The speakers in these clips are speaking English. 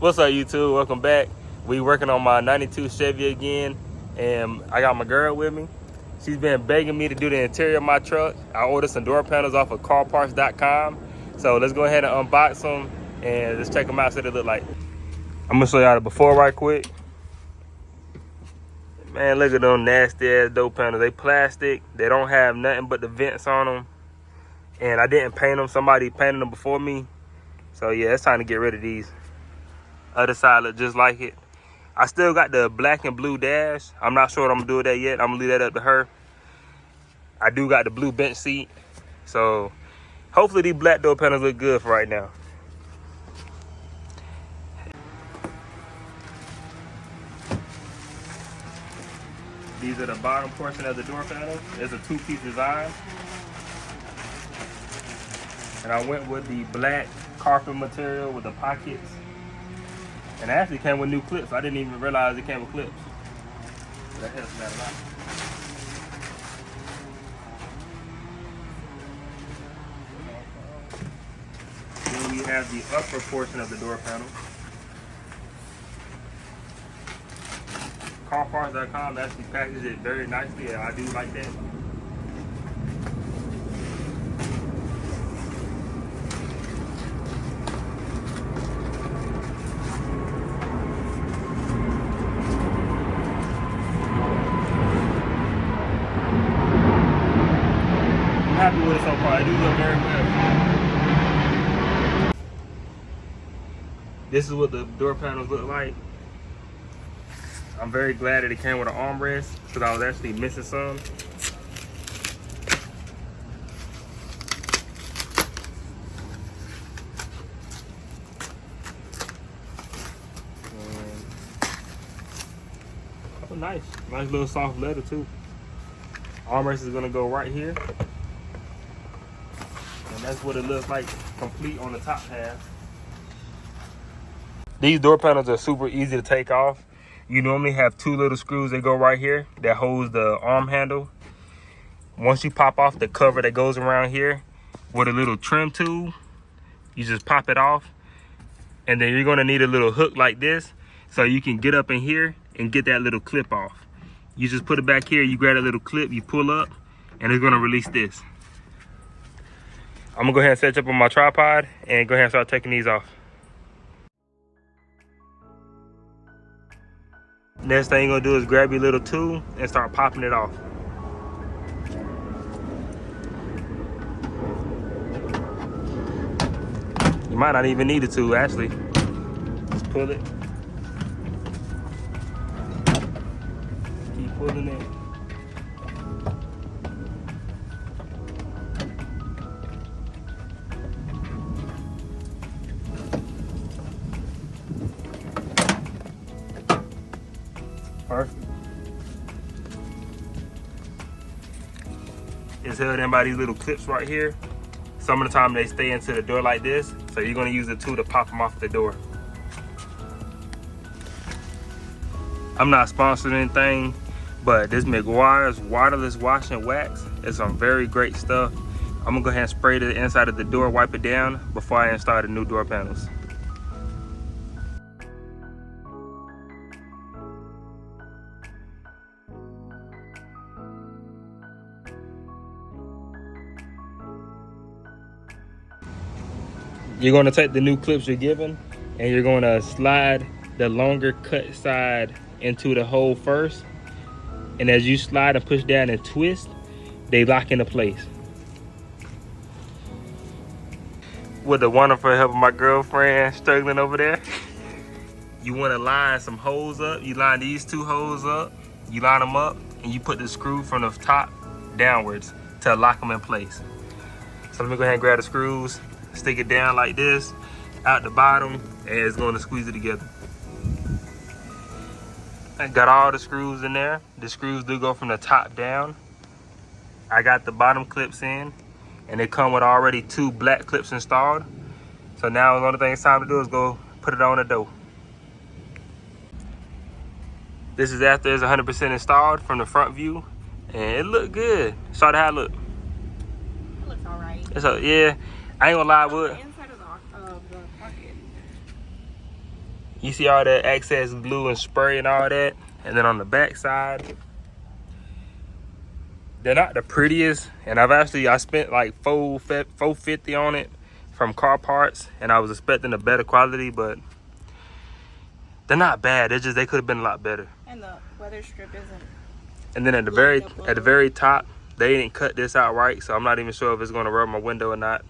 What's up, YouTube? Welcome back. We working on my 92 Chevy again, and I got my girl with me. She's been begging me to do the interior of my truck. I ordered some door panels off of carparts.com. So let's go ahead and unbox them and let's check them out, see what they look like. I'm gonna show y'all the before right quick. Man, look at them nasty ass door panels. They plastic. They don't have nothing but the vents on them. And I didn't paint them. Somebody painted them before me. So yeah, it's time to get rid of these. Other side look just like it. I still got the black and blue dash. I'm not sure what I'm gonna do with that yet. I'm gonna leave that up to her. I do got the blue bench seat. So hopefully these black door panels look good for right now. These are the bottom portion of the door panel. It's a two-piece design. And I went with the black carpet material with the pockets. And it actually came with new clips. I didn't even realize it came with clips. That helps me out a lot. Then we have the upper portion of the door panel. Carparts.com actually packaged it very nicely, and I do like that. I'm happy with it so far. It do look very well. This is what the door panels look like. I'm very glad that it came with an armrest because I was actually missing some. Oh, nice little soft leather too. Armrest is gonna go right here. And that's what it looks like complete on the top half. These door panels are super easy to take off. You normally have two little screws that go right here that holds the arm handle. Once you pop off the cover that goes around here with a little trim tool, you just pop it off. And then you're gonna need a little hook like this so you can get up in here and get that little clip off. You just put it back here, you grab a little clip, you pull up, and it's gonna release this. I'm gonna go ahead and set you up on my tripod and go ahead and start taking these off. Next thing you're gonna do is grab your little tool and start popping it off. You might not even need a tool, actually. Just pull it. Keep pulling it. Perfect. It's held in by these little clips right here. Some of the time they stay into the door like this, so you're gonna use the tool to pop them off the door. I'm not sponsoring anything, but this McGuire's waterless wash and wax is some very great stuff. I'm gonna go ahead and spray the inside of the door, wipe it down before I install the new door panels. You're gonna take the new clips you're given and you're gonna slide the longer cut side into the hole first. And as you slide and push down and twist, they lock into place. With the wonderful help of my girlfriend struggling over there, you wanna line some holes up. You line these two holes up, you line them up, and you put the screw from the top downwards to lock them in place. So let me go ahead and grab the screws, stick it down like this, out the bottom, and it's going to squeeze it together. I got all the screws in there. The screws do go from the top down. I got the bottom clips in, and they come with already two black clips installed. So now the only thing it's time to do is go put it on the door. This is after it's 100% installed from the front view, and it looked good. Saw how it look. It looks all right. It's a, yeah, I ain't gonna lie, would. The inside of the pocket. You see all that excess glue and spray and all that. And then on the back side, they're not the prettiest. And I spent like $450 on it from car parts, and I was expecting a better quality, but they're not bad. They're just, they could have been a lot better. And the weather strip isn't. And then at the very top, they didn't cut this out right, so I'm not even sure if it's gonna rub my window or not.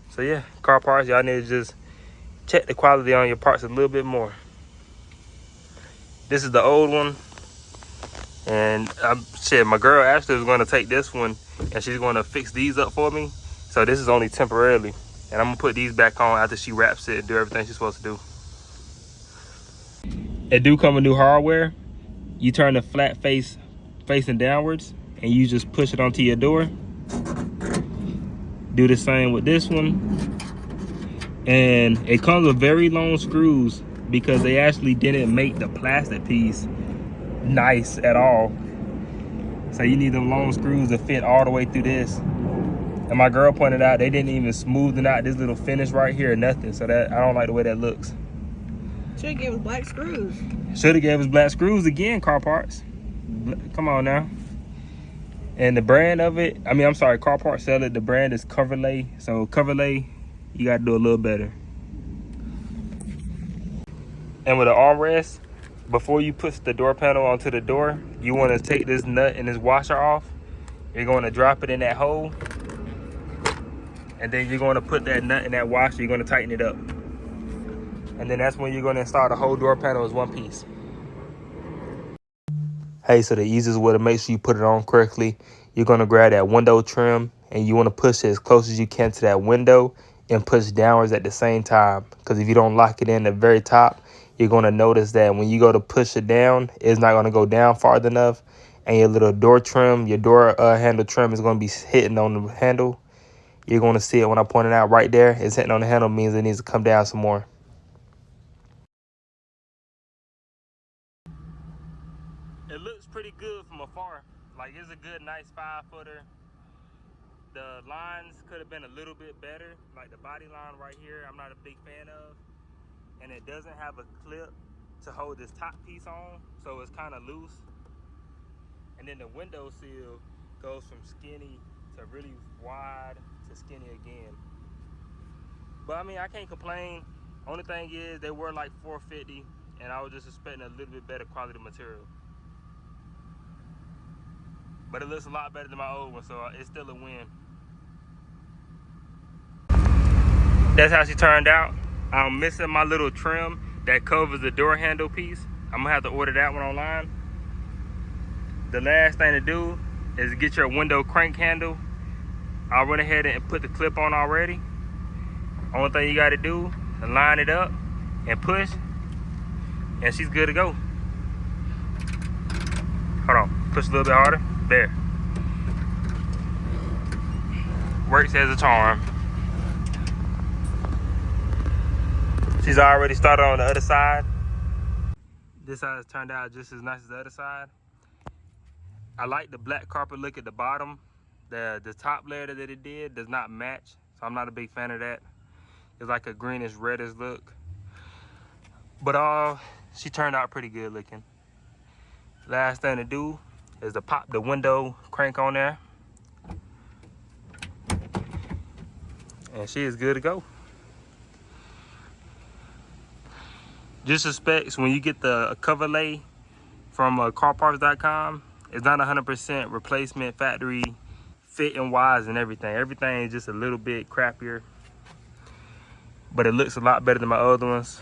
So yeah, car parts, y'all need to just check the quality on your parts a little bit more. This is the old one, and my girl Ashley is gonna take this one and she's gonna fix these up for me. So this is only temporarily, and I'm gonna put these back on after she wraps it and do everything she's supposed to do. It do come with new hardware. You turn the flat face facing downwards and you just push it onto your door. Do the same with this one. And it comes with very long screws because they actually didn't make the plastic piece nice at all. So you need them long screws to fit all the way through this. And my girl pointed out they didn't even smoothen out this little finish right here, nothing. So that, I don't like the way that looks. Should've gave us black screws. Should've gave us black screws again, car parts. Come on now. And the brand of it, I'm sorry, car parts sell it. The brand is Coverlay. So Coverlay, you gotta do a little better. And with the armrest, before you push the door panel onto the door, you wanna take this nut and this washer off. You're gonna drop it in that hole. And then you're gonna put that nut in that washer, you're gonna tighten it up. And then that's when you're gonna install the whole door panel as one piece. Hey, so the easiest way to make sure you put it on correctly, you're gonna grab that window trim and you wanna push it as close as you can to that window and push downwards at the same time. Because if you don't lock it in at the very top, you're gonna notice that when you go to push it down, it's not gonna go down far enough, and your little door trim, your door handle trim is gonna be hitting on the handle. You're gonna see it when I point it out right there. It's hitting on the handle, means it needs to come down some more. It looks pretty good from afar. Like, it's a good, nice 5-footer. The lines could have been a little bit better. Like the body line right here, I'm not a big fan of. And it doesn't have a clip to hold this top piece on, so it's kind of loose. And then the window sill goes from skinny to really wide to skinny again. But I can't complain. Only thing is, they were like $450, and I was just expecting a little bit better quality material. But it looks a lot better than my old one, so it's still a win. That's how she turned out. I'm missing my little trim that covers the door handle piece. I'm gonna have to order that one online. The last thing to do is get your window crank handle. I went ahead and put the clip on already. Only thing you gotta do is line it up and push, and she's good to go. Hold on, push a little bit harder. There. Works as a charm. She's already started on the other side. This side has turned out just as nice as the other side. I like the black carpet look at the bottom. The top layer that it did does not match, so I'm not a big fan of that. It's like a greenish reddish look. But she turned out pretty good looking. Last thing to do is to pop the window crank on there. And she is good to go. Just specs, when you get the Coverlay from carparts.com, it's not 100% replacement factory fit and wise and everything. Everything is just a little bit crappier, but it looks a lot better than my other ones.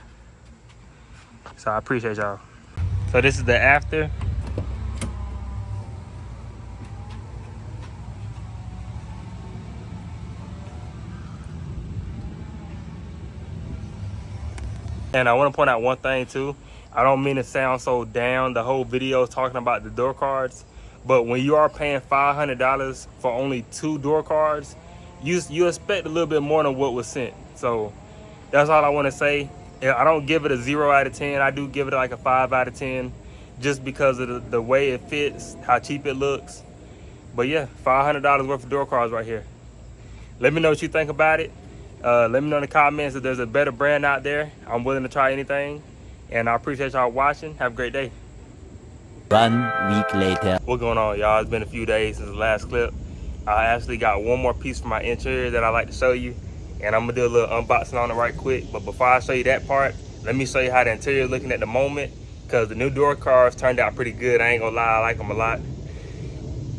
So I appreciate y'all. So this is the after. And I want to point out one thing too. I don't mean to sound so down. The whole video is talking about the door cards, but when you are paying $500 for only 2 door cards, you expect a little bit more than what was sent. So that's all I want to say. I don't give it a 0 out of 10. I do give it like a 5 out of 10, just because of the way it fits, how cheap it looks. But yeah, $500 worth of door cards right here. Let me know what you think about it. Let me know in the comments if there's a better brand out there. I'm willing to try anything. And I appreciate y'all watching. Have a great day. 1 week later. What's going on, y'all? It's been a few days since the last clip. I actually got one more piece for my interior that I like to show you. And I'm gonna do a little unboxing on it right quick. But before I show you that part, let me show you how the interior is looking at the moment. Because the new door cards turned out pretty good. I ain't gonna lie, I like them a lot.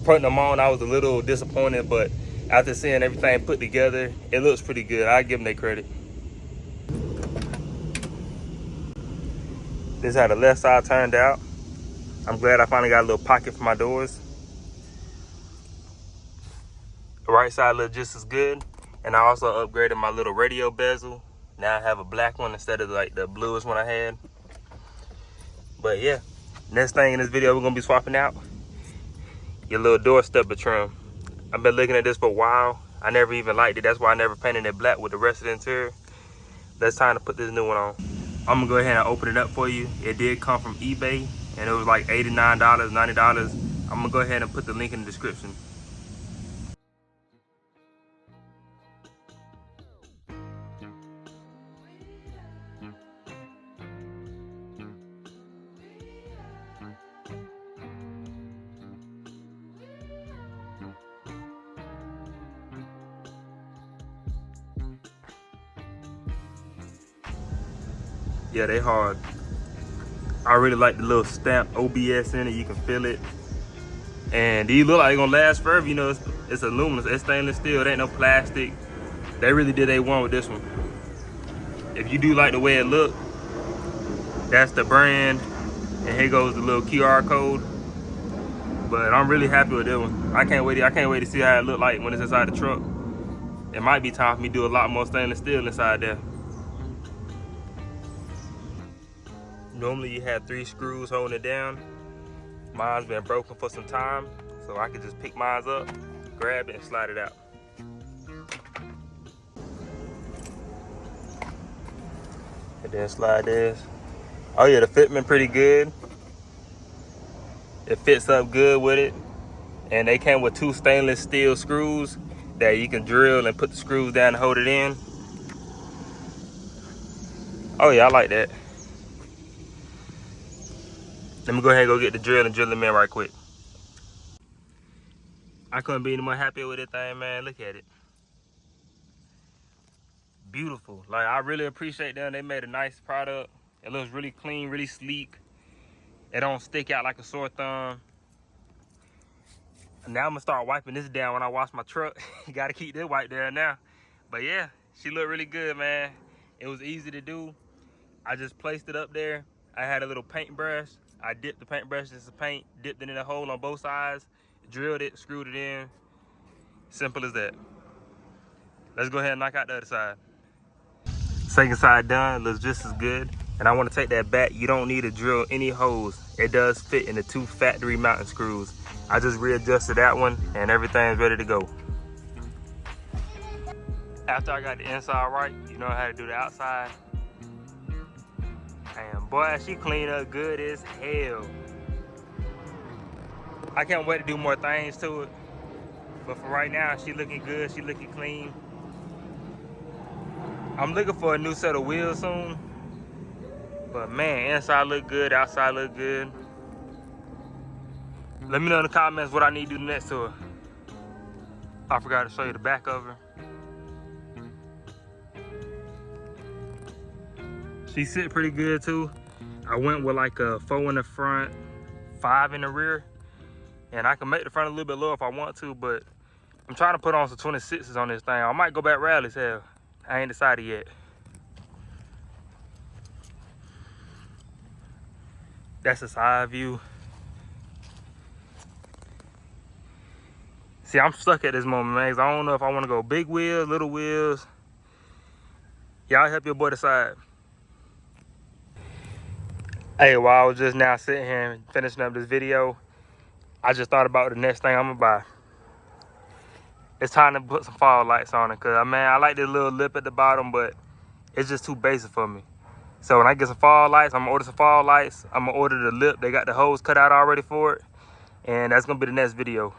Putting them on, I was a little disappointed, but after seeing everything put together, it looks pretty good. I give them their credit. This is how the left side turned out. I'm glad I finally got a little pocket for my doors. The right side looks just as good. And I also upgraded my little radio bezel. Now I have a black one instead of like the bluest one I had. But yeah, next thing in this video we're gonna be swapping out your little door stubber trim. I've been looking at this for a while. I never even liked it. That's why I never painted it black with the rest of the interior. It's time to put this new one on. I'm gonna go ahead and open it up for you. It did come from eBay and it was like $89, $90. I'm gonna go ahead and put the link in the description. Yeah, they hard. I really like the little stamp OBS in it. You can feel it. And these look like they're gonna last forever. You know, it's aluminum, it's stainless steel. It ain't no plastic. They really did A1 with this one. If you do like the way it look, that's the brand. And here goes the little QR code. But I'm really happy with this one. I can't wait to see how it look like when it's inside the truck. It might be time for me to do a lot more stainless steel inside there. Normally you have 3 screws holding it down. Mine's been broken for some time, so I can just pick mine up, grab it, and slide it out. And then slide this. Oh yeah, the fitment pretty good. It fits up good with it. And they came with 2 stainless steel screws that you can drill and put the screws down and hold it in. Oh yeah, I like that. Let me go ahead and go get the drill and drill them in right quick. I couldn't be any more happier with this thing, man. Look at it. Beautiful. Like, I really appreciate them. They made a nice product. It looks really clean, really sleek. It don't stick out like a sore thumb. And now I'm gonna start wiping this down when I wash my truck. You gotta keep this wipe down now. But yeah, she looked really good, man. It was easy to do. I just placed it up there. I had a little paintbrush. I dipped the paintbrush in some paint, dipped it in a hole on both sides, drilled it, screwed it in. Simple as that. Let's go ahead and knock out the other side. Second side done, looks just as good. And I want to take that back. You don't need to drill any holes. It does fit in the 2 factory mounting screws. I just readjusted that one and everything's ready to go. After I got the inside right, you know how to do the outside. And boy, she cleaned up good as hell. I can't wait to do more things to it. But for right now, she looking good, she looking clean. I'm looking for a new set of wheels soon. But man, inside look good, outside look good. Let me know in the comments what I need to do next to her. I forgot to show you the back of her. She sit pretty good too. I went with like a 4 in the front, 5 in the rear. And I can make the front a little bit lower if I want to, but I'm trying to put on some 26s on this thing. I might go back rally as hell. I ain't decided yet. That's the side view. See, I'm stuck at this moment, man, 'cause I don't know if I want to go big wheels, little wheels. Y'all help your boy decide. Hey, while I was just now sitting here and finishing up this video, I just thought about the next thing I'm gonna buy. It's time to put some fog lights on it, cause man, I like this little lip at the bottom, but it's just too basic for me. So when I get some fog lights, I'm gonna order some fog lights. I'm gonna order the lip. They got the hose cut out already for it. And that's gonna be the next video.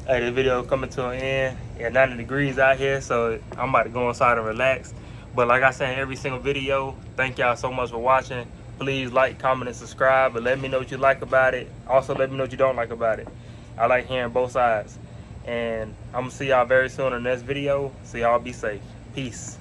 Hey, this video coming to an end. Yeah, 90 degrees out here, so I'm about to go inside and relax. But like I say in every single video, thank y'all so much for watching. Please like, comment, and subscribe, but let me know what you like about it. Also, let me know what you don't like about it. I like hearing both sides. And I'm gonna see y'all very soon in the next video. So y'all be safe. Peace.